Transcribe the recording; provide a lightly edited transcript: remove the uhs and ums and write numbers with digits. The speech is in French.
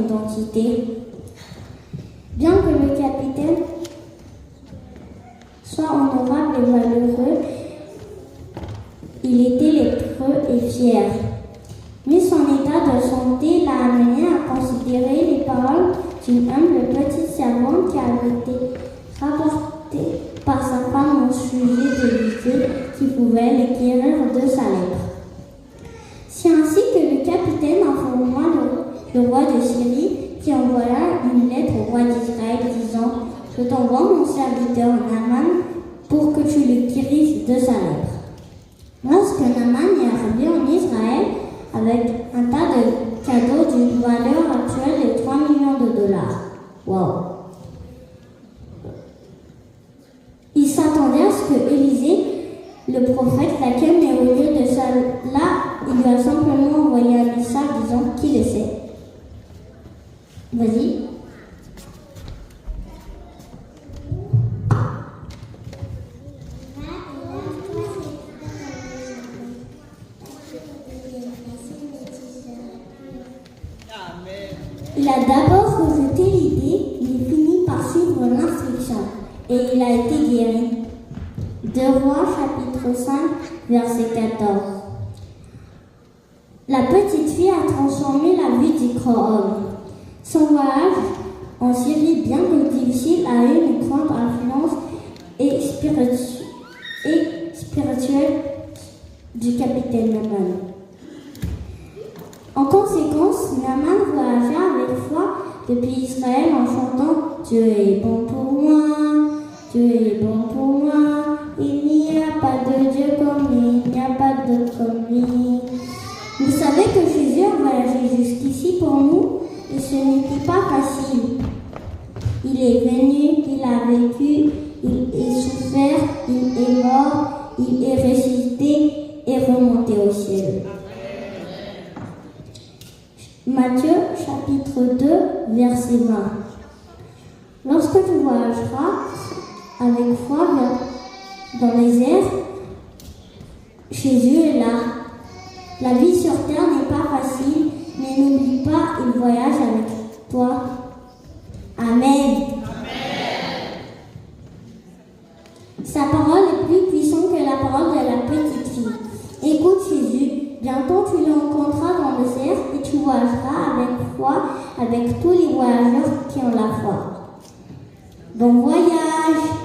identité. Bien que le capitaine soit honorable et valeureux, il était lépreux et fier. Mais son état de santé l'a amené à considérer les paroles d'une humble petite servante qui avait été rapportée par sa femme au sujet de l'idée qui pouvait le guérir de sa lèpre. C'est ainsi que le capitaine informa le roi de Syrie qui envoya une lettre au roi d'Israël disant « Je t'envoie mon serviteur Naaman pour que tu le guérisses de sa lèpre. » Lorsque Naaman est arrivé en Israël avec un tas de cadeaux d'une valeur actuelle de 3 millions de dollars. Wow! Il s'attendait à ce que Élisée, le prophète, l'accueille, mais au lieu de ça, là, il lui a simplement envoyé un message disant « Qui le sait ?» Vas-y. Il a d'abord rejeté l'idée, mais finit par suivre l'instruction, et il a été guéri. 2 Rois, chapitre 5, verset 14. La petite fille a transformé la vie du grand homme. Son voyage en Syrie, bien que difficile, a eu une grande influence et spirituelle du capitaine Naaman. En conséquence, Naaman voyagea avec foi depuis Israël en chantant « Dieu est bon pour moi, Dieu est bon pour moi, il n'y a pas de Dieu comme lui, il n'y a pas d'autre comme lui. » Vous savez que Jésus a voyagé jusqu'ici pour nous et ce n'était pas facile. Il est venu, il a vécu, il est souffert, il est mort, il est ressuscité et remonté au ciel. Matthieu chapitre 2, verset 20. Lorsque tu voyageras avec foi dans les airs, Jésus est là. La vie sur terre n'est pas facile, mais n'oublie pas, il voyage avec toi. Amen. Amen. Sa parole est plus puissante que la parole de la petite fille. Écoute Jésus, bientôt tu le rencontreras dans le cerf et tu voyageras avec foi avec tous les voyageurs qui ont la foi. Bon voyage!